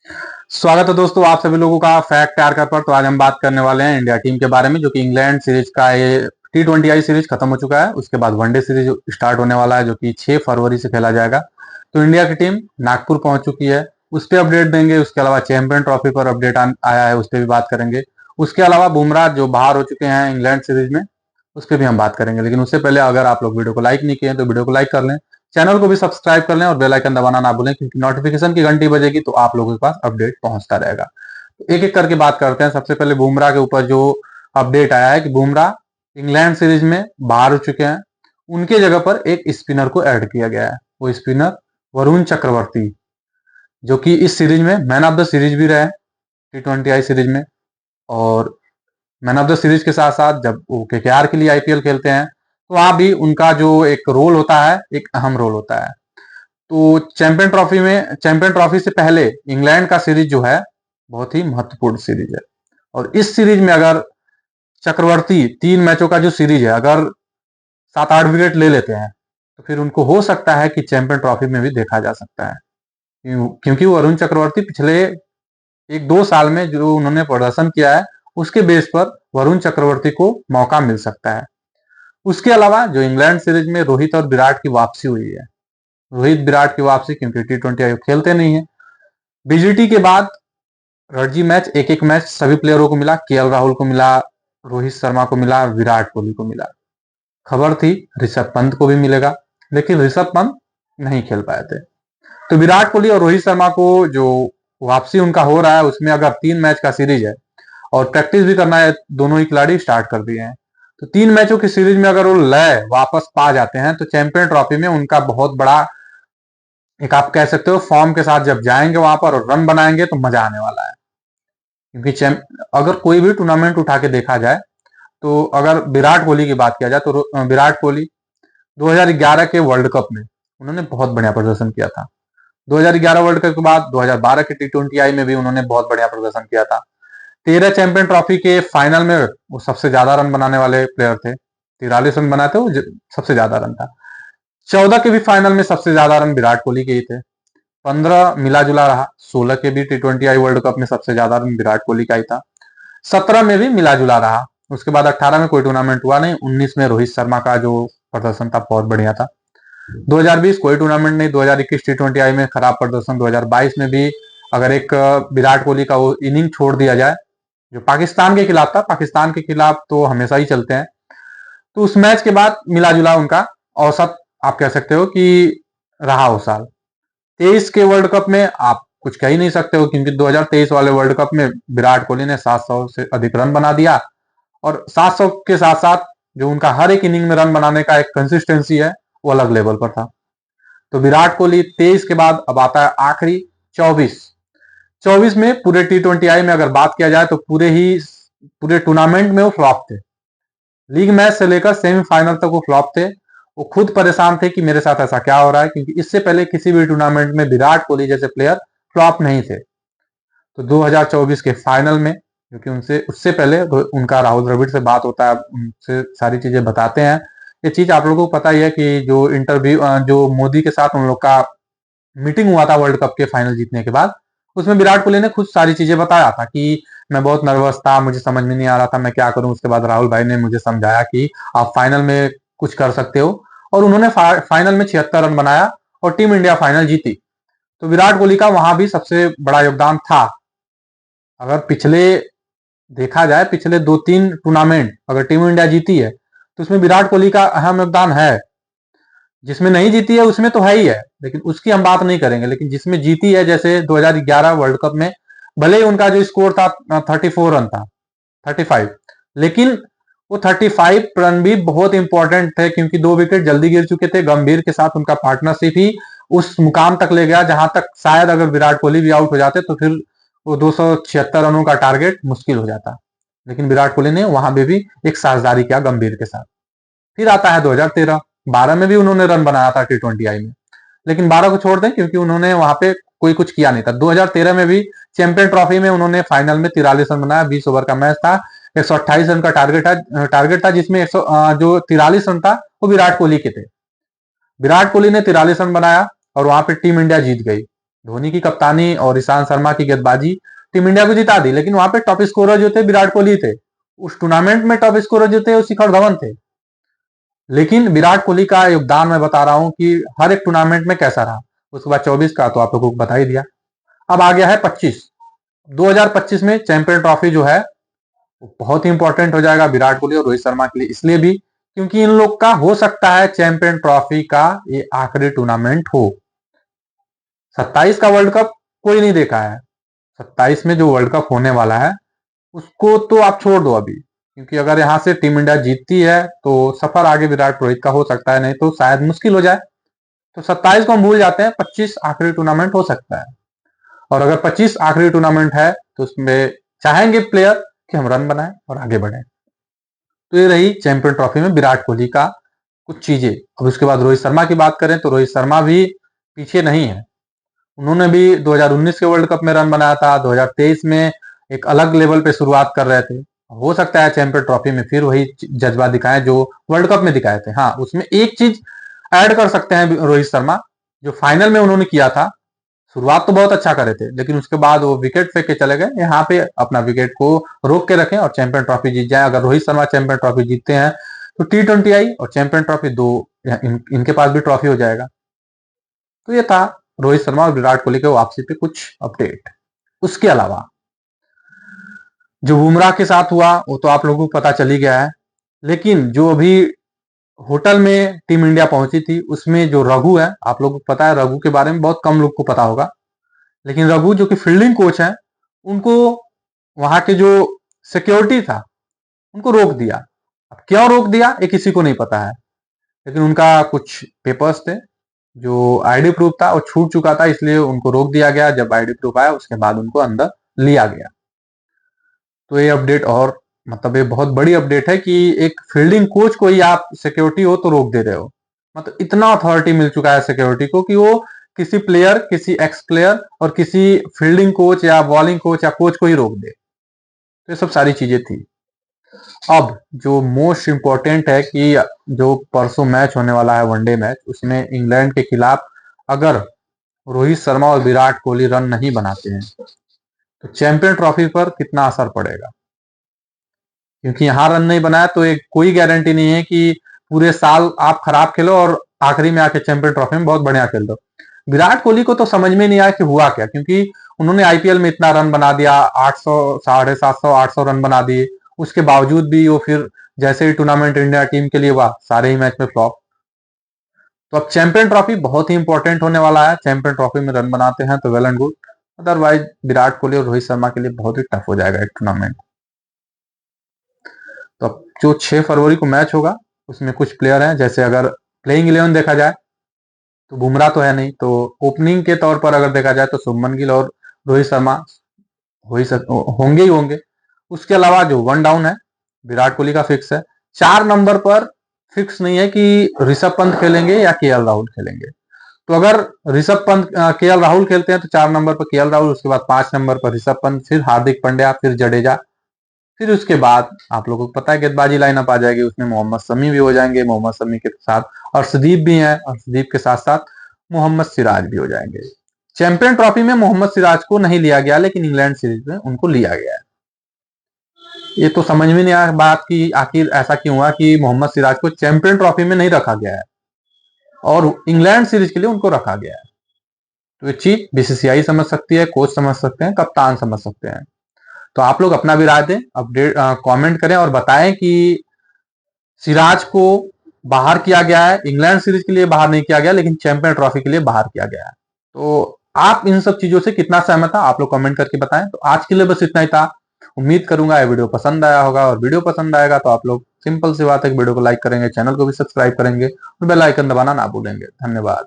स्वागत है दोस्तों आप सभी लोगों का फैक्ट आर्कर पर। तो आज हम बात करने वाले हैं इंडिया टीम के बारे में, जो कि इंग्लैंड सीरीज का ये T20 सीरीज खत्म हो चुका है। उसके बाद वनडे सीरीज स्टार्ट होने वाला है, जो कि 6 फरवरी से खेला जाएगा। तो इंडिया की टीम नागपुर पहुंच चुकी है, उस पर अपडेट देंगे। उसके अलावा चैंपियन ट्रॉफी पर अपडेट आया है, उस पर भी बात करेंगे। उसके अलावा बुमराह जो बाहर हो चुके हैं इंग्लैंड सीरीज में, उस पर भी हम बात करेंगे। लेकिन उससे पहले अगर आप लोग वीडियो को लाइक नहीं किए तो वीडियो को लाइक कर लें, चैनल को भी सब्सक्राइब कर लें और बेल आइकन दबाना ना भूलें, क्योंकि नोटिफिकेशन की घंटी बजेगी तो आप लोगों के पास अपडेट पहुंचता रहेगा। तो एक एक करके बात करते हैं। सबसे पहले बुमराह के ऊपर जो अपडेट आया है कि बुमराह इंग्लैंड सीरीज में बाहर हो चुके हैं। उनके जगह पर एक स्पिनर को ऐड किया गया है, वो स्पिनर वरुण चक्रवर्ती, जो कि इस सीरीज में मैन ऑफ द सीरीज भी रहे T20 सीरीज में। और मैन ऑफ द सीरीज के साथ साथ जब वो KKR के लिए IPL खेलते हैं तो वहां भी उनका जो एक रोल होता है, एक अहम रोल होता है। तो चैंपियन ट्रॉफी से पहले इंग्लैंड का सीरीज जो है बहुत ही महत्वपूर्ण सीरीज है। और इस सीरीज में अगर चक्रवर्ती 3 मैचों का जो सीरीज है, अगर 7-8 विकेट ले लेते हैं तो फिर उनको हो सकता है कि चैंपियन ट्रॉफी में भी देखा जा सकता है। क्योंकि वो अरुण चक्रवर्ती पिछले 1-2 साल में जो उन्होंने प्रदर्शन किया है, उसके बेस पर वरुण चक्रवर्ती को मौका मिल सकता है। उसके अलावा जो इंग्लैंड सीरीज में रोहित और विराट की वापसी हुई है, रोहित विराट की वापसी, क्योंकि T20 खेलते नहीं है। बीजीटी के बाद रणजी मैच, एक एक मैच सभी प्लेयरों को मिला। KL राहुल को मिला, रोहित शर्मा को मिला, विराट कोहली को मिला। खबर थी ऋषभ पंत को भी मिलेगा, लेकिन ऋषभ पंत नहीं खेल पाए थे। तो विराट कोहली और रोहित शर्मा को जो वापसी उनका हो रहा है, उसमें अगर 3 मैच का सीरीज है और प्रैक्टिस भी करना है, दोनों ही खिलाड़ी स्टार्ट कर दिए हैं। तो 3 मैचों की सीरीज में अगर वो लय वापस पा जाते हैं तो चैंपियन ट्रॉफी में उनका बहुत बड़ा, एक आप कह सकते हो फॉर्म के साथ जब जाएंगे वहां पर और रन बनाएंगे तो मजा आने वाला है। क्योंकि अगर कोई भी टूर्नामेंट उठा के देखा जाए, तो अगर विराट कोहली की बात किया जाए तो विराट कोहली 2011 के वर्ल्ड कप में उन्होंने बहुत बढ़िया प्रदर्शन किया था। 2011 वर्ल्ड कप के बाद 2012 के T20 में भी उन्होंने बहुत बढ़िया प्रदर्शन किया था। 13 चैंपियन ट्रॉफी के फाइनल में वो सबसे ज्यादा रन बनाने वाले प्लेयर थे, 43 रन बनाए थे, वो सबसे ज्यादा रन था। 14 के भी फाइनल में सबसे ज्यादा रन विराट कोहली के ही थे। 15 मिला जुला रहा, 16 के भी T20 वर्ल्ड कप में सबसे ज्यादा रन विराट कोहली का ही था। 17 में भी मिला जुला रहा। उसके बाद 18 में कोई टूर्नामेंट हुआ नहीं। 19 में रोहित शर्मा का जो प्रदर्शन था बहुत बढ़िया था। 2020 कोई टूर्नामेंट नहीं। 2021 T20 में खराब प्रदर्शन। 2022 में भी अगर एक विराट कोहली का वो इनिंग छोड़ दिया जाए जो पाकिस्तान के खिलाफ था, पाकिस्तान के खिलाफ तो हमेशा ही चलते हैं, तो उस मैच के बाद मिला जुला उनका औसत आप कह सकते हो कि रहा उस साल। 23 के वर्ल्ड कप में आप कुछ कह ही नहीं सकते हो, क्योंकि 2023 वाले वर्ल्ड कप में विराट कोहली ने 700 से अधिक रन बना दिया। और 700 के साथ साथ जो उनका हर एक इनिंग में रन बनाने का एक कंसिस्टेंसी है, वो अलग लेवल पर था। तो विराट कोहली 23 के बाद अब आता है आखिरी 24। 24 में पूरे T20 में अगर बात किया जाए तो पूरे टूर्नामेंट में वो फ्लॉप थे। लीग मैच से लेकर सेमीफाइनल तक वो फ्लॉप थे। वो खुद परेशान थे कि मेरे साथ ऐसा क्या हो रहा है, क्योंकि इससे पहले किसी भी टूर्नामेंट में विराट कोहली जैसे प्लेयर फ्लॉप नहीं थे। तो 2024 के फाइनल में, क्योंकि उनसे उससे पहले उनका राहुल द्रविड़ से बात होता है, उनसे सारी चीजें बताते हैं। ये चीज आप लोगों को पता ही है कि जो इंटरव्यू जो मोदी के साथ उन लोग का मीटिंग हुआ था वर्ल्ड कप के फाइनल जीतने के बाद, उसमें विराट कोहली ने खुद सारी चीजें बताया था कि मैं बहुत नर्वस था, मुझे समझ में नहीं आ रहा था मैं क्या करूं। उसके बाद राहुल भाई ने मुझे समझाया कि आप फाइनल में कुछ कर सकते हो, और उन्होंने फाइनल में 76 रन बनाया और टीम इंडिया फाइनल जीती। तो विराट कोहली का वहां भी सबसे बड़ा योगदान था। अगर पिछले देखा जाए, पिछले 2-3 टूर्नामेंट अगर टीम इंडिया जीती है तो उसमें विराट कोहली का अहम योगदान है। जिसमें नहीं जीती है उसमें तो है ही है, लेकिन उसकी हम बात नहीं करेंगे। लेकिन जिसमें जीती है, जैसे 2011 वर्ल्ड कप में, भले ही उनका जो स्कोर था 34 रन था, 35, लेकिन वो 35 रन भी बहुत इंपॉर्टेंट थे, क्योंकि 2 विकेट जल्दी गिर चुके थे। गंभीर के साथ उनका पार्टनरशिप ही उस मुकाम तक ले गया जहां तक शायद अगर विराट कोहली भी आउट हो जाते तो फिर वो 276 रनों का टारगेट मुश्किल हो जाता। लेकिन विराट कोहली ने वहां पे भी एक साझेदारी किया गंभीर के साथ। फिर आता है 2013, 12 में भी उन्होंने रन बनाया था T20 में, लेकिन 12 को छोड़ दें क्योंकि उन्होंने वहां पे कोई कुछ किया नहीं था। 2013 में भी चैंपियन ट्रॉफी में उन्होंने फाइनल में 43 रन बनाया। 20 ओवर का मैच था, 128 रन का टारगेट था, जिसमें जो 43 रन था वो विराट कोहली के थे। विराट कोहली ने 43 रन बनाया और वहां पे टीम इंडिया जीत गई धोनी की कप्तानी और ईशांत शर्मा की गेंदबाजी टीम इंडिया को जिता दी, लेकिन वहां पे टॉप स्कोरर जो थे विराट कोहली थे। उस टूर्नामेंट में टॉप स्कोरर जो थे वो शिखर धवन थे। लेकिन विराट कोहली का योगदान मैं बता रहा हूं कि हर एक टूर्नामेंट में कैसा रहा। उसके बाद 24 का तो आप लोगों को बता ही दिया। अब आ गया है 25। 2025 में चैंपियन ट्रॉफी जो है वो बहुत ही इंपॉर्टेंट हो जाएगा विराट कोहली और रोहित शर्मा के लिए, इसलिए भी क्योंकि इन लोग का हो सकता है चैंपियन ट्रॉफी का ये आखिरी टूर्नामेंट हो। 27 का वर्ल्ड कप कोई नहीं देखा है। 27 में जो वर्ल्ड कप होने वाला है उसको तो आप छोड़ दो अभी, क्योंकि अगर यहां से टीम इंडिया जीतती है तो सफर आगे विराट रोहित का हो सकता है, नहीं तो शायद मुश्किल हो जाए। तो 27 को हम भूल जाते हैं, 25 आखिरी टूर्नामेंट हो सकता है। और अगर 25 आखिरी टूर्नामेंट है तो उसमें चाहेंगे प्लेयर कि हम रन बनाएं और आगे बढ़ें। तो ये रही चैंपियन ट्रॉफी में विराट कोहली का कुछ चीजें। अब उसके बाद रोहित शर्मा की बात करें तो रोहित शर्मा भी पीछे नहीं है। उन्होंने भी 2019 के वर्ल्ड कप में रन बनाया था। 2023 में एक अलग लेवल पे शुरुआत कर रहे थे। हो सकता है चैंपियन ट्रॉफी में फिर वही जज्बा दिखाएं जो वर्ल्ड कप में दिखाए थे। हाँ, उसमें एक चीज ऐड कर सकते हैं रोहित शर्मा, जो फाइनल में उन्होंने किया था। शुरुआत तो बहुत अच्छा करे थे, लेकिन उसके बाद वो विकेट फेंक के चले गए। यहाँ पे अपना विकेट को रोक के रखें और चैंपियन ट्रॉफी जीत जाए। अगर रोहित शर्मा चैंपियन ट्रॉफी जीतते हैं तो T20 आई और चैंपियन ट्रॉफी दो इनके पास भी ट्रॉफी हो जाएगा। तो ये था रोहित शर्मा और विराट कोहली के वापसी पे कुछ अपडेट। उसके अलावा जो बुमराह के साथ हुआ वो तो आप लोगों को पता चल ही गया है। लेकिन जो अभी होटल में टीम इंडिया पहुंची थी उसमें जो रघु है, आप लोगों को पता है रघु के बारे में बहुत कम लोग को पता होगा, लेकिन रघु जो कि फील्डिंग कोच है उनको वहां के जो सिक्योरिटी था उनको रोक दिया। अब क्यों रोक दिया ये किसी को नहीं पता है, लेकिन उनका कुछ पेपर्स थे, जो आईडी प्रूफ था वो छूट चुका था, इसलिए उनको रोक दिया गया। जब आईडी प्रूफ आया उसके बाद उनको अंदर लिया गया। तो ये अपडेट और मतलब ये बहुत बड़ी अपडेट है कि एक फील्डिंग कोच को ही आप सिक्योरिटी हो तो रोक दे रहे हो। मतलब इतना अथॉरिटी मिल चुका है सिक्योरिटी को कि वो किसी प्लेयर, किसी एक्स प्लेयर और किसी फील्डिंग कोच या बॉलिंग कोच या कोच को ही रोक दे। तो ये सब सारी चीजें थी। अब जो मोस्ट इंपॉर्टेंट है कि जो परसों मैच होने वाला है वनडे मैच, उसमें इंग्लैंड के खिलाफ अगर रोहित शर्मा और विराट कोहली रन नहीं बनाते हैं तो चैंपियन ट्रॉफी पर कितना असर पड़ेगा। क्योंकि यहां रन नहीं बनाया तो एक कोई गारंटी नहीं है कि पूरे साल आप खराब खेलो और आखिरी में आके चैंपियन ट्रॉफी में बहुत बढ़िया खेल दो। विराट कोहली को तो समझ में नहीं आया कि हुआ क्या, क्योंकि उन्होंने आईपीएल में इतना रन बना दिया, 800, 750, 800 रन बना दिए। उसके बावजूद भी वो फिर जैसे ही टूर्नामेंट इंडिया टीम के लिए हुआ सारे ही मैच में फ्लॉप। तो अब चैंपियन ट्रॉफी बहुत ही इंपॉर्टेंट होने वाला है। चैंपियन ट्रॉफी में रन बनाते हैं तो well and good, otherwise Virat Kohli और रोहित शर्मा के लिए बहुत ही टफ हो जाएगा एक टूर्नामेंट। तो अब जो 6 फरवरी को मैच होगा उसमें कुछ प्लेयर हैं, जैसे अगर प्लेइंग 11 देखा जाए तो बुमराह तो है नहीं, तो ओपनिंग के तौर पर अगर देखा जाए तो शुभमन गिल और रोहित शर्मा होंगे ही होंगे। उसके अलावा जो वन डाउन है विराट कोहली का फिक्स है। 4 नंबर पर फिक्स नहीं है कि ऋषभ पंत खेलेंगे या केएल राहुल खेलेंगे। तो अगर ऋषभ पंत केएल राहुल खेलते हैं तो 4 नंबर पर केएल राहुल, उसके बाद 5 नंबर पर ऋषभ पंत, फिर हार्दिक पांड्या, फिर जडेजा, फिर उसके बाद आप लोगों को पता है गेंदबाजी लाइनअप आ जाएगी। उसमें मोहम्मद शमी भी हो जाएंगे, मोहम्मद शमी के साथ अर्शदीप भी हैं, अर्शदीप के साथ साथ मोहम्मद सिराज भी हो जाएंगे। चैंपियन ट्रॉफी में मोहम्मद सिराज को नहीं लिया गया, लेकिन इंग्लैंड सीरीज में उनको लिया गया है। ये तो समझ में नहीं आया बात की आखिर ऐसा क्यों हुआ कि मोहम्मद सिराज को चैंपियन ट्रॉफी में नहीं रखा गया है और इंग्लैंड सीरीज के लिए उनको रखा गया है। तो ये चीज बीसीसीआई समझ सकती है, कोच समझ सकते हैं, कप्तान समझ सकते हैं। तो आप लोग अपना भी राय दें, अपडेट कमेंट करें और बताएं कि सिराज को बाहर किया गया है, इंग्लैंड सीरीज के लिए बाहर नहीं किया गया, लेकिन चैंपियन ट्रॉफी के लिए बाहर किया गया है। तो आप इन सब चीजों से कितना सहमत है आप लोग कमेंट करके बताएं। तो आज के लिए बस इतना ही था। उम्मीद करूंगा ये वीडियो पसंद आया होगा, और वीडियो पसंद आएगा तो आप लोग सिंपल सी बात है वीडियो को लाइक करेंगे, चैनल को भी सब्सक्राइब करेंगे और बेल आइकन दबाना ना भूलेंगे। धन्यवाद।